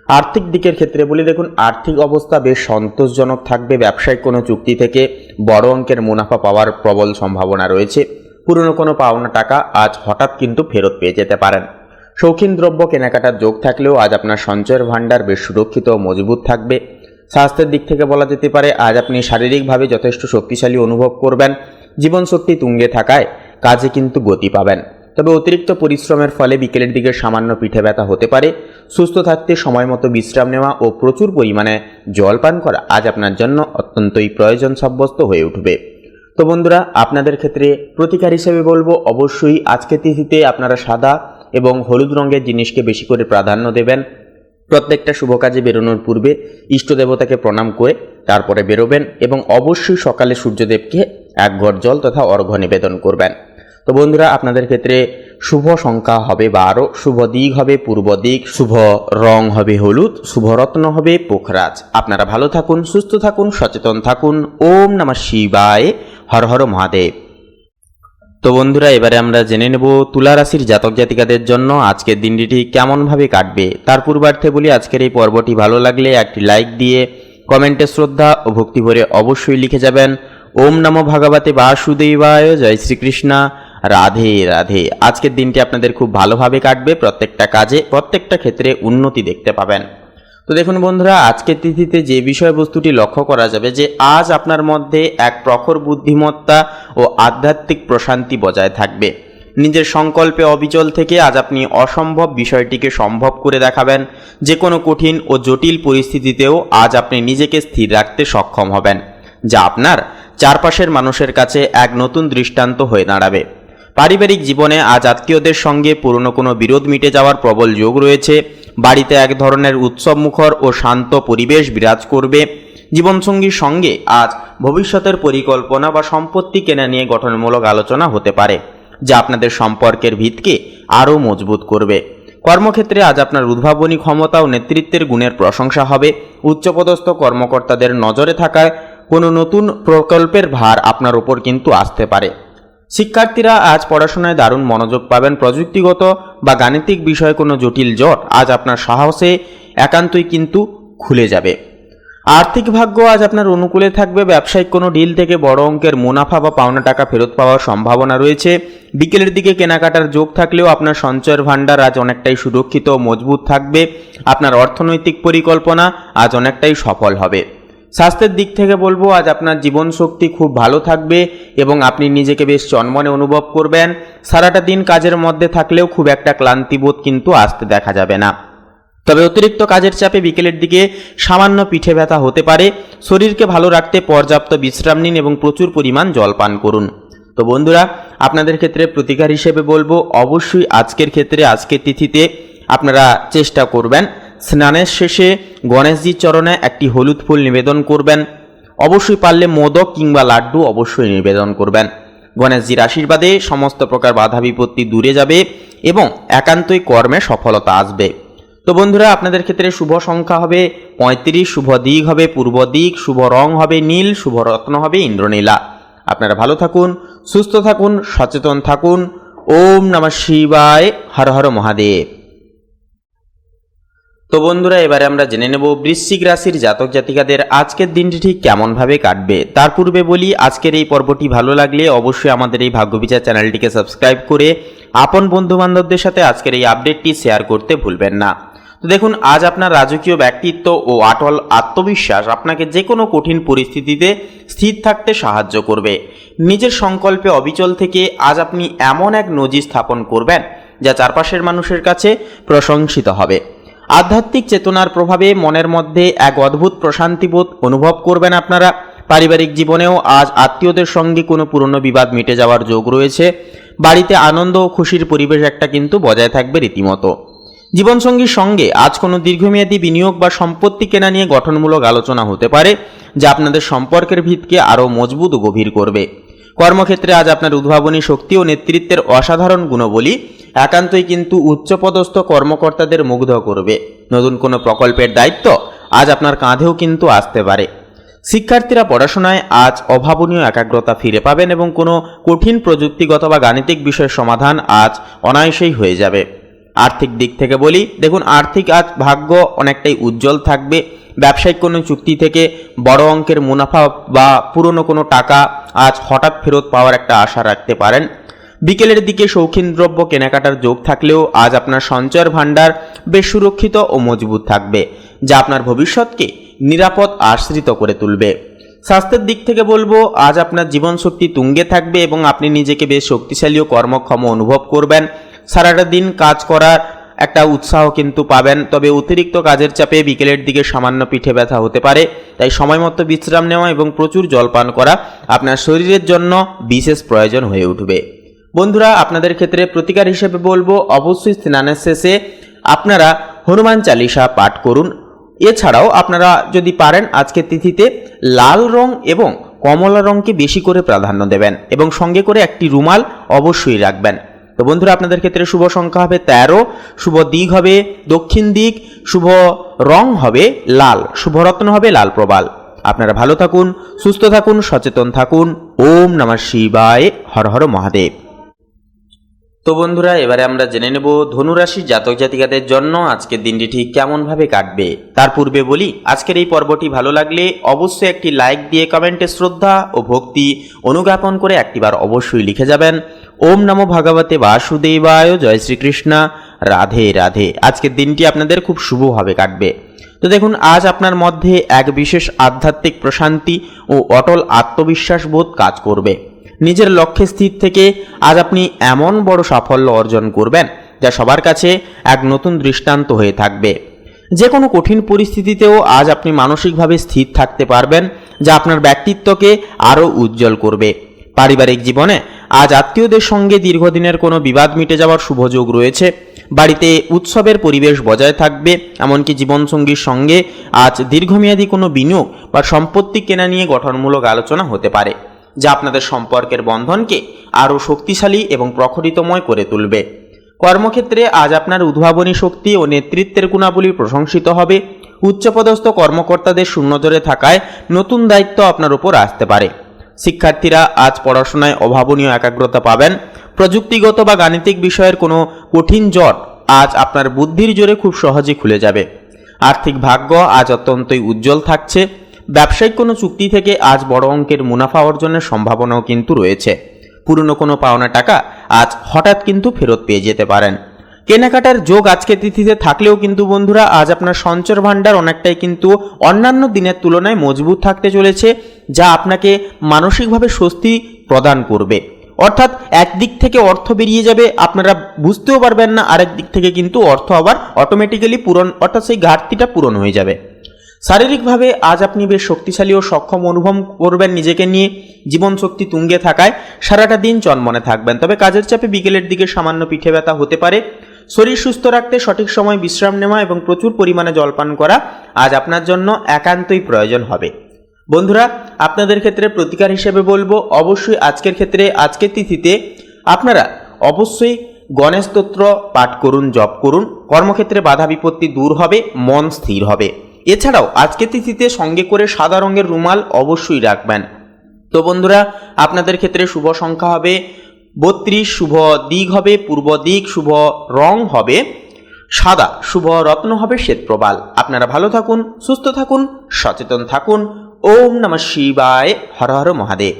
আর্থিক দিকের ক্ষেত্রে বলি, দেখুন আর্থিক অবস্থা বেশ সন্তোষজনক থাকবে। ব্যবসায়িক কোনো চুক্তি থেকে বড় অঙ্কের মুনাফা পাওয়ার প্রবল সম্ভাবনা রয়েছে। পুরনো কোনো পাওনা টাকা আজ হঠাৎ কিন্তু ফেরত পেয়ে যেতে পারেন। শৌখিন দ্রব্য কেনাকাটার যোগ থাকলেও আজ আপনার সঞ্চয়ের ভাণ্ডার বেশ সুরক্ষিত ও মজবুত থাকবে। স্বাস্থ্যের দিক থেকে বলা যেতে পারে আজ আপনি শারীরিকভাবে যথেষ্ট শক্তিশালী অনুভব করবেন। জীবনশক্তি তুঙ্গে থাকায় কাজে কিন্তু গতি পাবেন। তবে অতিরিক্ত পরিশ্রমের ফলে বিকেলের দিকে সামান্য পিঠে ব্যথা হতে পারে। সুস্থ থাকতে সময় মতো বিশ্রাম নেওয়া ও প্রচুর পরিমাণে জল পান করা আজ আপনার জন্য অত্যন্তই প্রয়োজন সাব্যস্ত হয়ে উঠবে। তো বন্ধুরা, আপনাদের ক্ষেত্রে প্রতিকার হিসেবে বলবো, অবশ্যই আজকের তিথিতে আপনারা সাদা এবং হলুদ রঙের জিনিসকে বেশি করে প্রাধান্য দেবেন। প্রত্যেকটা শুভ কাজে বেরোনোর পূর্বে ইষ্ট দেবতাকে প্রণাম করে তারপরে বেরোবেন এবং অবশ্যই সকালে সূর্যদেবকে এক ঘট জল তথা অর্ঘ্য নিবেদন করবেন। তো বন্ধুরা, আপনাদের ক্ষেত্রে শুভ সংখ্যা হবে 12, শুভ দিক হবে পূর্ব দিক, শুভ রং হবে হলুদ, শুভ রত্ন হবে পোখরাজ। আপনারা ভালো থাকুন, সুস্থ থাকুন, সচেতন থাকুন। ওম নমঃ শিবায়, হর হর মহাদেব। তো বন্ধুরা, এবারে আমরা জেনে নেব তুলা রাশির জাতক জাতিকাদের জন্য আজকের দিনটি কেমনভাবে কাটবে। তার পূর্বার্থে বলি, আজকের এই পর্বটি ভালো লাগলে একটি লাইক দিয়ে কমেন্টে শ্রদ্ধা ও ভক্তি ভরে অবশ্যই লিখে যাবেন ওম নমো ভগবতে বাসুদেবায়, জয় শ্রীকৃষ্ণ, রাধে রাধে। আজকের দিনটি আপনাদের খুব ভালোভাবে কাটবে। প্রত্যেকটা কাজে প্রত্যেকটা ক্ষেত্রে উন্নতি দেখতে পাবেন। তো দেখুন বন্ধুরা, আজকের তিথিতে যে বিষয়বস্তুটি লক্ষ্য করা যাবে যে আজ আপনার মধ্যে এক প্রখর বুদ্ধিমত্তা ও আধ্যাত্মিক প্রশান্তি বজায় থাকবে। নিজের সংকল্পে অবিচল থেকে আজ আপনি অসম্ভব বিষয়টিকে সম্ভব করে দেখাবেন। যে কোনো কঠিন ও জটিল পরিস্থিতিতেও আজ আপনি নিজেকে স্থির রাখতে সক্ষম হবেন, যা আপনার চারপাশের মানুষের কাছে এক নতুন দৃষ্টান্ত হয়ে দাঁড়াবে। পারিবারিক জীবনে আজ আত্মীয়দের সঙ্গে পুরনো কোনো বিরোধ মিটে যাওয়ার প্রবল যোগ রয়েছে। বাড়িতে এক ধরনের উৎসবমুখর ও শান্ত পরিবেশ বিরাজ করবে। জীবনসঙ্গীর সঙ্গে আজ ভবিষ্যতের পরিকল্পনা বা সম্পত্তি কেনা নিয়ে গঠনমূলক আলোচনা হতে পারে, যা আপনাদের সম্পর্কের ভিতকে আরও মজবুত করবে। কর্মক্ষেত্রে আজ আপনার উদ্ভাবনী ক্ষমতা ও নেতৃত্বের গুণের প্রশংসা হবে। উচ্চপদস্থ কর্মকর্তাদের নজরে থাকায় কোনো নতুন প্রকল্পের ভার আপনার উপর কিন্তু আসতে পারে। শিক্ষার্থীরা আজ পড়াশোনায় দারুণ মনোযোগ পাবেন। প্রযুক্তিগত বা গাণিতিক বিষয়ে কোনো জটিল জট আজ আপনার সাহসে একান্তই কিন্তু খুলে যাবে। আর্থিক ভাগ্য আজ আপনার অনুকূলে থাকবে। ব্যবসায়িক কোনো ডিল থেকে বড় অঙ্কের মুনাফা বা পাওনা টাকা ফেরত পাওয়ার সম্ভাবনা রয়েছে। বিকেলের দিকে কেনাকাটার যোগ থাকলেও আপনার সঞ্চয়ের ভাণ্ডার আজ অনেকটাই সুরক্ষিত ও মজবুত থাকবে। আপনার অর্থনৈতিক পরিকল্পনা আজ অনেকটাই সফল হবে। স্বাস্থ্যের দিক থেকে বলবো, আজ আপনার জীবন শক্তি খুব ভালো থাকবে এবং আপনি নিজেকে বেশ চনমনে অনুভব করবেন। সারাটা দিন কাজের মধ্যে থাকলেও খুব একটা ক্লান্তিবোধ কিন্তু আসতে দেখা যাবে না। তবে অতিরিক্ত কাজের চাপে বিকেলের দিকে সামান্য পিঠে ব্যথা হতে পারে। শরীরকে ভালো রাখতে পর্যাপ্ত বিশ্রাম নিন এবং প্রচুর পরিমাণ জল পান করুন। তো বন্ধুরা, আপনাদের ক্ষেত্রে প্রতিকার হিসেবে বলবো, অবশ্যই আজকের ক্ষেত্রে আজকের তিথিতে আপনারা চেষ্টা করবেন স্নানের শেষে গণেশজির চরণে একটি হলুদ ফুল নিবেদন করবেন। অবশ্যই পারলে মোদক কিংবা লাড্ডু অবশ্যই নিবেদন করবেন। গণেশজির আশীর্বাদে সমস্ত প্রকার বাধা বিপত্তি দূরে যাবে এবং একান্তই কর্মে সফলতা আসবে। তো বন্ধুরা, আপনাদের ক্ষেত্রে শুভ সংখ্যা হবে 35, শুভ দিক হবে পূর্ব দিক, শুভ রং হবে নীল, শুভ রত্ন হবে ইন্দ্রনীলা। আপনারা ভালো থাকুন, সুস্থ থাকুন, সচেতন থাকুন। ওম নমঃ শিবায়, হর হর মহাদেব। তো বন্ধুরা, এবারে আমরা জেনে নেব বৃশ্চিক রাশির জাতক জাতিকাদের আজকের দিনটি ঠিক কেমনভাবে কাটবে। তার পূর্বে বলি, আজকের এই পর্বটি ভালো লাগলে অবশ্যই আমাদের এই ভাগ্যবিচার চ্যানেলটিকে সাবস্ক্রাইব করে আপন বন্ধু বান্ধবদের সাথে আজকের এই আপডেটটি শেয়ার করতে ভুলবেন না। তো দেখুন, আজ আপনার রাজকীয় ব্যক্তিত্ব ও অটল আত্মবিশ্বাস আপনাকে যে কোনো কঠিন পরিস্থিতিতে স্থির থাকতে সাহায্য করবে। নিজের সংকল্পে অবিচল থেকে আজ আপনি এমন এক নজির স্থাপন করবেন যা চারপাশের মানুষের কাছে প্রশংসিত হবে। আধ্যাত্মিক চেতনার প্রভাবে মনের মধ্যে এক অদ্ভুত প্রশান্তিবোধ অনুভব করবেন আপনারা। পারিবারিক জীবনেও আজ আত্মীয়দের সঙ্গে কোনো পুরনো বিবাদ মিটে যাওয়ার যোগ রয়েছে। বাড়িতে আনন্দ ও খুশির পরিবেশ একটা কিন্তু বজায় থাকবে রীতিমতো। জীবনসঙ্গীর সঙ্গে আজ কোনো দীর্ঘমেয়াদী বিনিয়োগ বা সম্পত্তি কেনা নিয়ে গঠনমূলক আলোচনা হতে পারে, যা আপনাদের সম্পর্কের ভিতকে আরও মজবুত ও গভীর করবে। কর্মক্ষেত্রে আজ আপনার উদ্ভাবনী শক্তি ও নেতৃত্বের অসাধারণ গুণবলী একান্তই কিন্তু উচ্চপদস্থ কর্মকর্তাদের মুগ্ধ করবে। নতুন কোনো প্রকল্পের দায়িত্ব আজ আপনার কাঁধেও কিন্তু আসতে পারে। শিক্ষার্থীরা পড়াশোনায় আজ অভাবনীয় একাগ্রতা ফিরে পাবেন এবং কোনো কঠিন প্রযুক্তিগত বা গাণিতিক বিষয়ের সমাধান আজ অনায়াসেই হয়ে যাবে। আর্থিক দিক থেকে বলি, দেখুন আর্থিক আজ ভাগ্য অনেকটাই উজ্জ্বল থাকবে। ব্যবসায়িক কোনো চুক্তি থেকে বড় অঙ্কের মুনাফা বা পুরনো কোনো টাকা আজ হঠাৎ ফেরত পাওয়ার একটা আশা রাখতে পারেন। বিকেলের দিকে শৌখিন দ্রব্য কেনাকাটার যোগ থাকলেও আজ আপনার সঞ্চয়ের ভাণ্ডার বেশ সুরক্ষিত ও মজবুত থাকবে, যা আপনার ভবিষ্যৎকে নিরাপদ আশ্রিত করে তুলবে। স্বাস্থ্যের দিক থেকে বলবো, আজ আপনার জীবনশক্তি তুঙ্গে থাকবে এবং আপনি নিজেকে বেশ শক্তিশালী ও কর্মক্ষম অনুভব করবেন। সারাটা দিন কাজ করার একটা উৎসাহ কিন্তু পাবেন, তবে অতিরিক্ত কাজের চাপে বিকেলের দিকে সামান্য পিঠে ব্যথা হতে পারে। তাই সময় মতো বিশ্রাম নেওয়া এবং প্রচুর জলপান করা আপনার শরীরের জন্য বিশেষ প্রয়োজন হয়ে উঠবে। বন্ধুরা, আপনাদের ক্ষেত্রে প্রতিকার হিসেবে বলবো, অবশ্যই স্নানের শেষে আপনারা হনুমান চালিসা পাঠ করুন। এছাড়াও আপনারা যদি পারেন আজকের তিথিতে লাল রং এবং কমলা রংকে বেশি করে প্রাধান্য দেবেন এবং সঙ্গে করে একটি রুমাল অবশ্যই রাখবেন। তো বন্ধুরা, আপনাদের ক্ষেত্রে শুভ সংখ্যা হবে 13, শুভ দিক হবে দক্ষিণ দিক, শুভ রং হবে লাল, শুভ রত্ন হবে লাল প্রবাল। আপনারা ভালো থাকুন, সুস্থ থাকুন, সচেতন থাকুন। ওম নমঃ শিবায়, হর হর মহাদেব। তো বন্ধুরা, এবারে আমরা জেনে নেব ধনুরাশির জাতক জাতিকাদের জন্য আজকের দিনটি ঠিক কেমনভাবে কাটবে। তার পূর্বে বলি, আজকের এই পর্বটি ভালো লাগলে অবশ্যই একটি লাইক দিয়ে কমেন্টে শ্রদ্ধা ও ভক্তি অনুজ্ঞাপন করে একটিবার অবশ্যই লিখে যাবেন। ওম নমো ভগবতে বাসুদেবায়, জয় শ্রীকৃষ্ণ, রাধে রাধে। আজকের দিনটি আপনাদের খুব শুভভাবে কাটবে। তো দেখুন, আজ আপনার মধ্যে এক বিশেষ আধ্যাত্মিক প্রশান্তি ও অটল আত্মবিশ্বাস বোধ কাজ করবে। নিজের লক্ষ্যে স্থির থেকে আজ আপনি এমন বড় সাফল্য অর্জন করবেন যা সবার কাছে এক নতুন দৃষ্টান্ত হয়ে থাকবে। যে কোনো কঠিন পরিস্থিতিতেও আজ আপনি মানসিকভাবে স্থির থাকতে পারবেন, যা আপনার ব্যক্তিত্বকে আরও উজ্জ্বল করবে। পারিবারিক জীবনে আজ আত্মীয়দের সঙ্গে দীর্ঘদিনের কোনো বিবাদ মিটে যাওয়ার শুভযোগ রয়েছে। বাড়িতে উৎসবের পরিবেশ বজায় থাকবে। এমনকি জীবনসঙ্গীর সঙ্গে আজ দীর্ঘমেয়াদী কোনো বিনিয়োগ বা সম্পত্তি কেনা নিয়ে গঠনমূলক আলোচনা হতে পারে, যা আপনাদের সম্পর্কের বন্ধনকে আরও শক্তিশালী এবং প্রখরিতময় করে তুলবে। কর্মক্ষেত্রে আজ আপনার উদ্ভাবনী শক্তি ও নেতৃত্বের গুণাবলী প্রশংসিত হবে। উচ্চপদস্থ কর্মকর্তাদের সুনজরে থাকায় নতুন দায়িত্ব আপনার উপর আসতে পারে। শিক্ষার্থীরা আজ পড়াশোনায় অভাবনীয় একাগ্রতা পাবেন। প্রযুক্তিগত বা গাণিতিক বিষয়ের কোনো কঠিন জট আজ আপনার বুদ্ধির জোরে খুব সহজে খুলে যাবে। আর্থিক ভাগ্য আজ অত্যন্তই উজ্জ্বল থাকছে। ব্যবসায়িক কোনো চুক্তি থেকে আজ বড় অঙ্কের মুনাফা অর্জনের সম্ভাবনাও কিন্তু রয়েছে। পুরনো কোনো পাওনা টাকা আজ হঠাৎ কিন্তু ফেরত পেয়ে যেতে পারেন। কেনাকাটার যোগ আজকের তিথিতে থাকলেও কিন্তু বন্ধুরা, আজ আপনার সঞ্চয় ভাণ্ডার অনেকটাই কিন্তু অন্যান্য দিনের তুলনায় মজবুত থাকতে চলেছে, যা আপনাকে মানসিকভাবে স্বস্তি প্রদান করবে। অর্থাৎ একদিক থেকে অর্থ বেরিয়ে যাবে, আপনারা বুঝতেও পারবেন না, আরেক দিক থেকে কিন্তু অর্থ আবার অটোমেটিক্যালি পূরণ, অর্থাৎ সেই ঘাটতিটা পূরণ হয়ে যাবে। শারীরিকভাবে আজ আপনি বেশ শক্তিশালী ও সক্ষম অনুভব করবেন নিজেকে নিয়ে। জীবন শক্তি তুঙ্গে থাকায় সারাটা দিন চনমনে থাকবেন, তবে কাজের চাপে বিকেলের দিকে সামান্য পিঠে ব্যথা হতে পারে। শরীর সুস্থ রাখতে সঠিক সময় বিশ্রাম নেওয়া এবং প্রচুর পরিমাণে জলপান করা আজ আপনার জন্য একান্তই প্রয়োজন হবে। বন্ধুরা, আপনাদের ক্ষেত্রে প্রতিকার হিসেবে বলবো, অবশ্যই আজকের ক্ষেত্রে আজকের তিথিতে আপনারা অবশ্যই গণেশ স্তোত্র পাঠ করুন, জপ করুন। কর্মক্ষেত্রে বাধা বিপত্তি দূর হবে, মন স্থির হবে। এছাড়াও আজকের তিথিতে সঙ্গে করে সাদা রঙের রুমাল অবশ্যই রাখবেন। তো বন্ধুরা, আপনাদের ক্ষেত্রে শুভ সংখ্যা হবে 32, শুভ দিক হবে পূর্ব দিক, শুভ রং হবে সাদা, শুভ রত্ন হবে শ্বেতপ্রবাল। আপনারা ভালো থাকুন, সুস্থ থাকুন, সচেতন থাকুন। ওম নমঃ শিবায়, হর হর মহাদেব।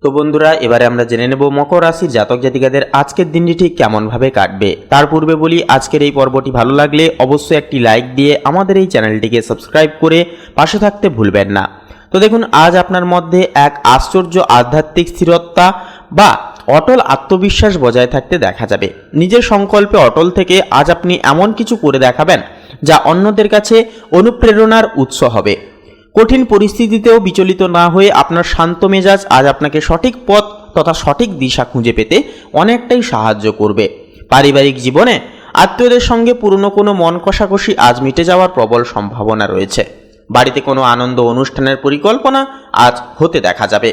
তো বন্ধুরা, এবারে আমরা জেনে নেব মকর রাশির জাতক জাতিকাদের আজকের দিনটি ঠিক কেমনভাবে কাটবে। তার পূর্বে বলি, আজকের এই পর্বটি ভালো লাগলে অবশ্যই একটি লাইক দিয়ে আমাদের এই চ্যানেলটিকে সাবস্ক্রাইব করে পাশে থাকতে ভুলবেন না। তো দেখুন, আজ আপনার মধ্যে এক আশ্চর্য আধ্যাত্মিক স্থিরতা বা অটল আত্মবিশ্বাস বজায় থাকতে দেখা যাবে। নিজের সংকল্পে অটল থেকে আজ আপনি এমন কিছু করে দেখাবেন যা অন্যদের কাছে অনুপ্রেরণার উৎস হবে। কঠিন পরিস্থিতিতেও বিচলিত না হয়ে আপনার শান্ত মেজাজ আজ আপনাকে সঠিক পথ তথা সঠিক দিশা খুঁজে পেতে অনেকটাই সাহায্য করবে। পারিবারিক জীবনে আত্মীয়দের সঙ্গে পুরনো কোনো মন কষাকষি আজ মিটে যাওয়ার প্রবল সম্ভাবনা রয়েছে। বাড়িতে কোনো আনন্দ অনুষ্ঠানের পরিকল্পনা আজ হতে দেখা যাবে।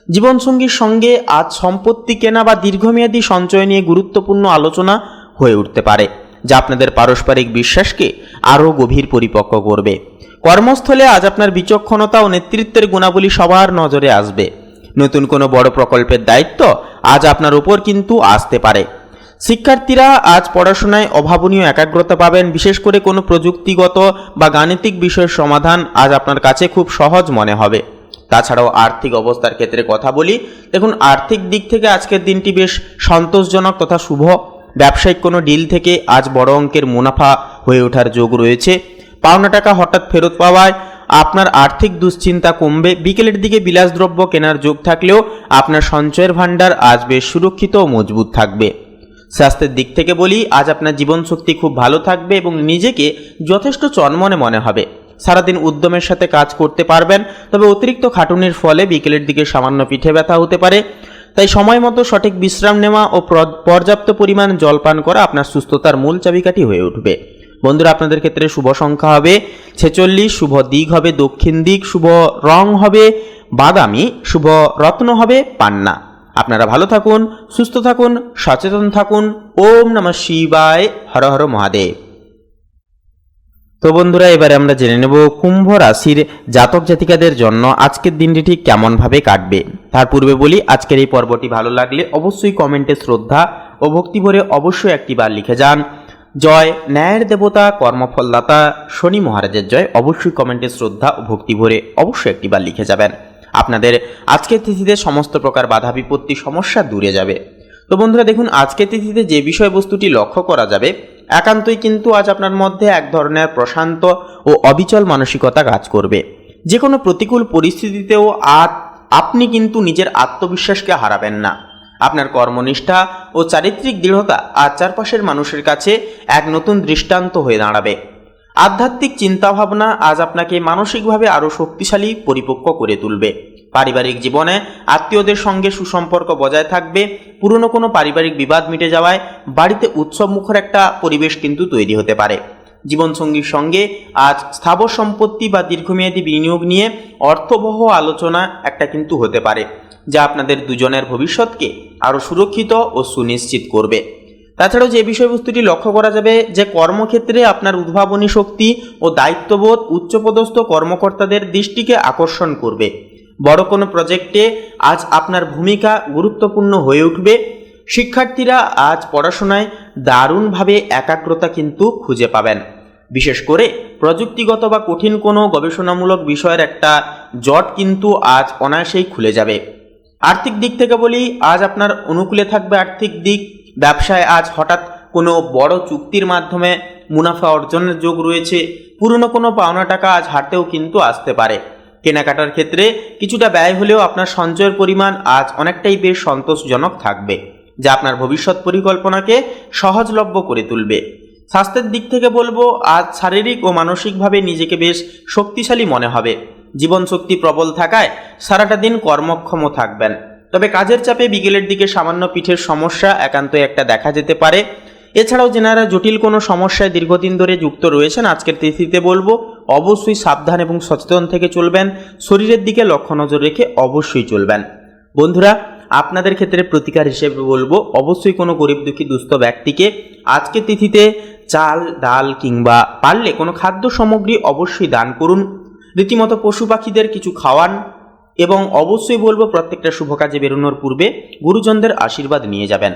জীবনসঙ্গীর সঙ্গে আজ সম্পত্তি কেনা বা দীর্ঘমেয়াদী সঞ্চয় নিয়ে গুরুত্বপূর্ণ আলোচনা হয়ে উঠতে পারে, যা আপনাদের পারস্পরিক বিশ্বাসকে আরও গভীর পরিপক্ক করবে। কর্মস্থলে আজ আপনার বিচক্ষণতা ও নেতৃত্বের গুণাবলী সবার নজরে আসবে। নতুন কোনো বড় প্রকল্পের দায়িত্ব আজ আপনার উপর কিন্তু আসতে পারে। শিক্ষার্থীরা আজ পড়াশোনায় অভাবনীয় একাগ্রতা পাবেন। বিশেষ করে কোনো প্রযুক্তিগত বা গাণিতিক বিষয়ের সমাধান আজ আপনার কাছে খুব সহজ মনে হবে। তাছাড়াও আর্থিক অবস্থার ক্ষেত্রে কথা বলি, দেখুন আর্থিক দিক থেকে আজকের দিনটি বেশ সন্তোষজনক তথা শুভ। ব্যবসায়িক কোনো ডিল থেকে আজ বড় অঙ্কের মুনাফা হয়ে ওঠার যোগ রয়েছে। পাওনা টাকা হঠাৎ ফেরত পাওয়ায় আপনার আর্থিক দুশ্চিন্তা কমবে। বিকেলের দিকে বিলাসদ্রব্য কেনার যোগ থাকলেও আপনার সঞ্চয়ের ভাণ্ডার আজ বেশ সুরক্ষিত ও মজবুত থাকবে। স্বাস্থ্যের দিক থেকে বলি, আজ আপনার জীবনশক্তি খুব ভালো থাকবে এবং নিজেকে যথেষ্ট চনমনে মনে হবে। সারাদিন উদ্যমের সাথে কাজ করতে পারবেন, তবে অতিরিক্ত খাটুনির ফলে বিকেলের দিকে সামান্য পিঠে ব্যথা হতে পারে। তাই সময় মতো সঠিক বিশ্রাম নেওয়া ও পর্যাপ্ত পরিমাণ জল পান করা আপনার সুস্থতার মূল চাবিকাঠি হয়ে উঠবে। বন্ধুরা, আপনাদের ক্ষেত্রে শুভ সংখ্যা হবে 46, শুভ দিক হবে দক্ষিণ দিক, শুভ রং হবে বাদামি, শুভ রত্ন হবে পান্না। আপনারা ভালো থাকুন, সুস্থ থাকুন, সচেতন থাকুন। ওম নমঃ শিবায়, হর হর মহাদেব। তো বন্ধুরা, এবারে আমরা জেনে নেব কুম্ভ রাশির জাতক জাতিকাদের জন্য আজকের দিনটি ঠিক কেমনভাবে কাটবে। তার পূর্বে বলি, আজকের এই পর্বটি ভালো লাগলে অবশ্যই কমেন্টে শ্রদ্ধা ও ভক্তি ভরে অবশ্যই একটি বার লিখে যান জয় ন্যায়ের দেবতা কর্মফলদাতা শনি মহারাজের জয়। অবশ্যই কমেন্টে শ্রদ্ধা ও ভক্তি ভরে অবশ্যই একটি বার লিখে যাবেন। আপনাদের আজকের তিথিতে সমস্ত প্রকার বাধা বিপত্তি সমস্যা দূরে যাবে। তো বন্ধুরা দেখুন, আজকের তিথিতে যে বিষয়বস্তুটি লক্ষ্য করা যাবে, একান্তই কিন্তু আজ আপনার মধ্যে এক ধরনের প্রশান্ত ও অবিচল মানসিকতা কাজ করবে। যে কোনো প্রতিকূল পরিস্থিতিতেও আজ আপনি কিন্তু নিজের আত্মবিশ্বাসকে হারাবেন না। আপনার কর্মনিষ্ঠা ও চারিত্রিক দৃঢ়তা আজ চারপাশের মানুষের কাছে এক নতুন দৃষ্টান্ত হয়ে দাঁড়াবে। আধ্যাত্মিক চিন্তাভাবনা আজ আপনাকে মানসিকভাবে আরও শক্তিশালী পরিপক্ক করে তুলবে। পারিবারিক জীবনে আত্মীয়দের সঙ্গে সুসম্পর্ক বজায় থাকবে। পুরনো কোনো পারিবারিক বিবাদ মিটে যাওয়ায় বাড়িতে উৎসবমুখর একটা পরিবেশ কিন্তু তৈরি হতে পারে। জীবনসঙ্গীর সঙ্গে আজ স্থাবর সম্পত্তি বা দীর্ঘমেয়াদী বিনিয়োগ নিয়ে অর্থবহ আলোচনা একটা কিন্তু হতে পারে, যা আপনাদের দুজনের ভবিষ্যৎকে আরও সুরক্ষিত ও সুনিশ্চিত করবে। তাছাড়াও যে বিষয়বস্তুটি লক্ষ্য করা যাবে, যে কর্মক্ষেত্রে আপনার উদ্ভাবনী শক্তি ও দায়িত্ববোধ উচ্চপদস্থ কর্মকর্তাদের দৃষ্টিকে আকর্ষণ করবে। বড় কোনো প্রজেক্টে আজ আপনার ভূমিকা গুরুত্বপূর্ণ হয়ে উঠবে। শিক্ষার্থীরা আজ পড়াশোনায় দারুণভাবে একাগ্রতা কিন্তু খুঁজে পাবেন। বিশেষ করে প্রযুক্তিগত বা কঠিন কোনো গবেষণামূলক বিষয়ের একটা জট কিন্তু আজ অনায়াসেই খুলে যাবে। আর্থিক দিক থেকে বলি, আজ আপনার অনুকূলে থাকবে আর্থিক দিক। ব্যবসায় আজ হঠাৎ কোনো বড় চুক্তির মাধ্যমে মুনাফা অর্জনের যোগ রয়েছে। পুরনো কোনো পাওনা টাকা আজ হাতেও কিন্তু আসতে পারে। কেনাকাটার ক্ষেত্রে কিছুটা ব্যয় হলেও আপনার সঞ্চয়ের পরিমাণ আজ অনেকটাই বেশ সন্তোষজনক থাকবে, যা আপনার ভবিষ্যৎ পরিকল্পনাকে সহজলভ্য করে তুলবে। স্বাস্থ্যের দিক থেকে বলবো, আজ শারীরিক ও মানসিকভাবে নিজেকে বেশ শক্তিশালী মনে হবে। জীবনশক্তি প্রবল থাকায় সারাটা দিন কর্মক্ষম থাকবেন। তবে কাজের চাপে বিকেলের দিকে সামান্য পিঠের সমস্যা একান্তই একটা দেখা যেতে পারে। এছাড়াও যেনারা জটিল কোনো সমস্যায় দীর্ঘদিন ধরে যুক্ত রয়েছেন, আজকের তিথিতে বলবো অবশ্যই সাবধান এবং সচেতন থেকে চলবেন। শরীরের দিকে লক্ষ্য নজর রেখে অবশ্যই চলবেন। বন্ধুরা, আপনাদের ক্ষেত্রে প্রতিকার হিসেবে বলবো, অবশ্যই কোনো গরিব দুঃখী দুস্থ ব্যক্তিকে আজকে তিথিতে চাল ডাল কিংবা পারলে কোনো খাদ্য সামগ্রী অবশ্যই দান করুন। রীতিমতো পশু পাখিদের কিছু খাওয়ান এবং অবশ্যই বলবো প্রত্যেকটা শুভ কাজে বেরোনোর পূর্বে গুরুজনদের আশীর্বাদ নিয়ে যাবেন।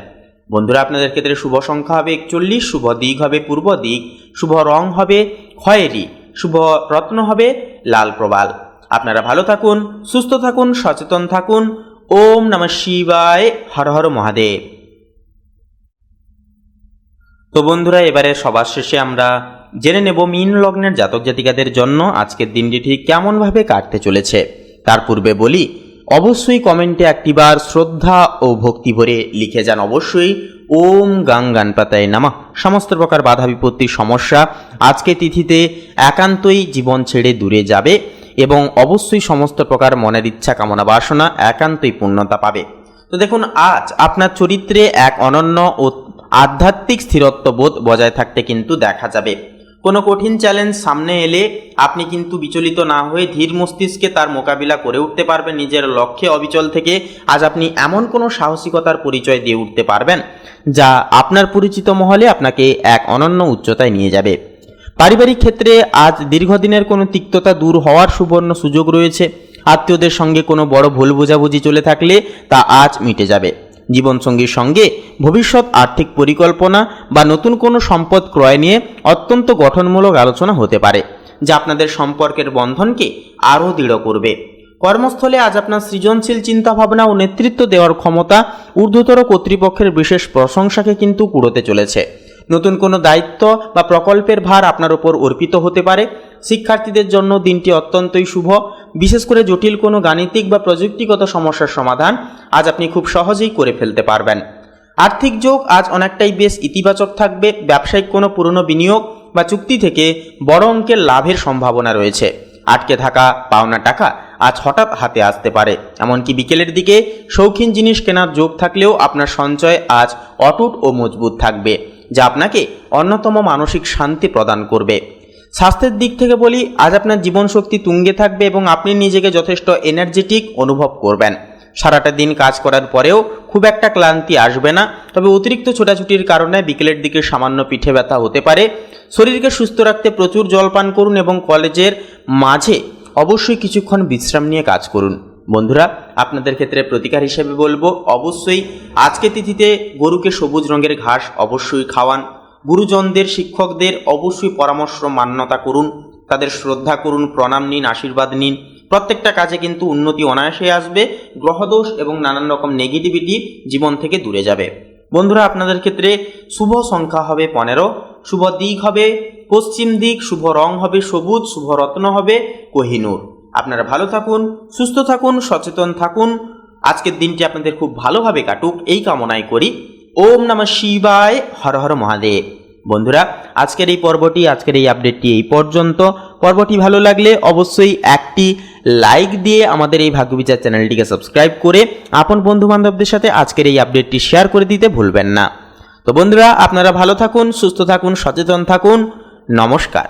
বন্ধুরা, আপনাদের ক্ষেত্রে শুভ সংখ্যা হবে 41, শুভ দিক হবে পূর্ব দিক, শুভ রং হবে খয়েরি, শুভ রত্ন হবে লাল প্রবাল। আপনারা ভালো থাকুন, সুস্থ থাকুন, সচেতন থাকুন। ওম নমঃ শিবায়, হর হর মহাদেব। তো বন্ধুরা, এবারে সবার শেষে আমরা জেনে নেব মীন লগ্নের জাতক জাতিকাদের জন্য আজকের দিনটি ঠিক কেমনভাবে কাটতে চলেছে। তার পূর্বে বলি, অবশ্যই কমেন্টে একটিবার শ্রদ্ধা ও ভক্তি ভরে লিখে যান অবশ্যই ওম গাং গানপাতায় নামা। সমস্ত প্রকার বাধা বিপত্তির সমস্যা আজকে তিথিতে একান্তই জীবন ছেড়ে দূরে যাবে এবং অবশ্যই সমস্ত প্রকার মনের ইচ্ছা কামনা বাসনা একান্তই পূর্ণতা পাবে। তো দেখুন, আজ আপনার চরিত্রে এক অনন্য ও আধ্যাত্মিক স্থিরত্ববোধ বজায় থাকতে কিন্তু দেখা যাবে। কোনো কঠিন চ্যালেঞ্জ সামনে এলে আপনি কিন্তু বিচলিত না হয়ে ধীর মস্তিষ্কে তার মোকাবিলা করে উঠতে পারবেন। নিজের লক্ষ্যে অবিচল থেকে আজ আপনি এমন কোনো সাহসিকতার পরিচয় দিয়ে উঠতে পারবেন যা আপনার পরিচিত মহলে আপনাকে এক অনন্য উচ্চতায় নিয়ে যাবে। পারিবারিক ক্ষেত্রে আজ দীর্ঘদিনের কোনো তিক্ততা দূর হওয়ার সুবর্ণ সুযোগ রয়েছে। আত্মীয়দের সঙ্গে কোনো বড় ভুল বোঝাবুঝি চলে থাকলে তা আজ মিটে যাবে। জীবনসঙ্গীর সঙ্গে ভবিষ্যৎ আর্থিক পরিকল্পনা বা নতুন কোনো সম্পদ ক্রয় নিয়ে অত্যন্ত গঠনমূলক আলোচনা হতে পারে, যা আপনাদের সম্পর্কের বন্ধনকে আরও দৃঢ় করবে। কর্মস্থলে আজ আপনার সৃজনশীল চিন্তাভাবনা ও নেতৃত্ব দেওয়ার ক্ষমতা ঊর্ধ্বতর কর্তৃপক্ষের বিশেষ প্রশংসাকে কিন্তু কুড়োতে চলেছে। নতুন কোনো দায়িত্ব বা প্রকল্পের ভার আপনার উপর অর্পিত হতে পারে। শিক্ষার্থীদের জন্য দিনটি অত্যন্তই শুভ। বিশেষ করে জটিল কোনো গাণিতিক বা প্রযুক্তিগত সমস্যার সমাধান আজ আপনি খুব সহজেই করে ফেলতে পারবেন। আর্থিক যোগ আজ অনেকটাই বেশ ইতিবাচক থাকবে। ব্যবসায়িক কোনো পুরনো বিনিয়োগ বা চুক্তি থেকে বড় অঙ্কের লাভের সম্ভাবনা রয়েছে। আটকে থাকা পাওনা টাকা আজ হঠাৎ হাতে আসতে পারে। এমনকি বিকেলের দিকে শৌখিন জিনিস কেনার যোগ থাকলেও আপনার সঞ্চয় আজ অটুট ও মজবুত থাকবে, যা আপনাকে অন্যতম মানসিক শান্তি প্রদান করবে। স্বাস্থ্যের দিক থেকে বলি, আজ আপনার জীবনশক্তি তুঙ্গে থাকবে এবং আপনি নিজেকে যথেষ্ট এনার্জেটিক অনুভব করবেন। সারাটা দিন কাজ করার পরেও খুব একটা ক্লান্তি আসবে না, তবে অতিরিক্ত ছোটাছুটির কারণে বিকেলের দিকে সামান্য পিঠে ব্যথা হতে পারে। শরীরকে সুস্থ রাখতে প্রচুর জল পান করুন এবং কলেজের মাঝে অবশ্যই কিছুক্ষণ বিশ্রাম নিয়ে কাজ করুন। বন্ধুরা, আপনাদের ক্ষেত্রে প্রতিকার হিসেবে বলবো, অবশ্যই আজকে তিথিতে গরুকে সবুজ রঙের ঘাস অবশ্যই খাওয়ান। গুরুজনদের শিক্ষকদের অবশ্যই পরামর্শ মান্যতা করুন, তাদের শ্রদ্ধা করুন, প্রণাম নিন, আশীর্বাদ নিন। প্রত্যেকটা কাজে কিন্তু উন্নতি অনায়াসে আসবে। গ্রহদোষ এবং নানান রকম নেগেটিভিটি জীবন থেকে দূরে যাবে। বন্ধুরা, আপনাদের ক্ষেত্রে শুভ সংখ্যা হবে 15, শুভ দিক হবে পশ্চিম দিক, শুভ রং হবে সবুজ, শুভ রত্ন হবে কোহিনূর। আপনারা ভালো থাকুন, সুস্থ থাকুন, সচেতন থাকুন। আজকের দিনটি আপনাদের খুব ভালোভাবে কাটুক এই কামনাই করি। ওম নমঃ শিবায়, হর হর মহাদেব। বন্ধুরা, আজকের এই আপডেটটি এই পর্যন্ত। পর্বটি ভালো লাগলে অবশ্যই একটি লাইক দিয়ে আমাদের এই ভাগ্যবিচার চ্যানেলটিকে সাবস্ক্রাইব করে আপন বন্ধু বান্ধবদের সাথে আজকের এই আপডেটটি শেয়ার করে দিতে ভুলবেন না। তো বন্ধুরা, আপনারা ভালো থাকুন, সুস্থ থাকুন, সচেতন থাকুন। নমস্কার।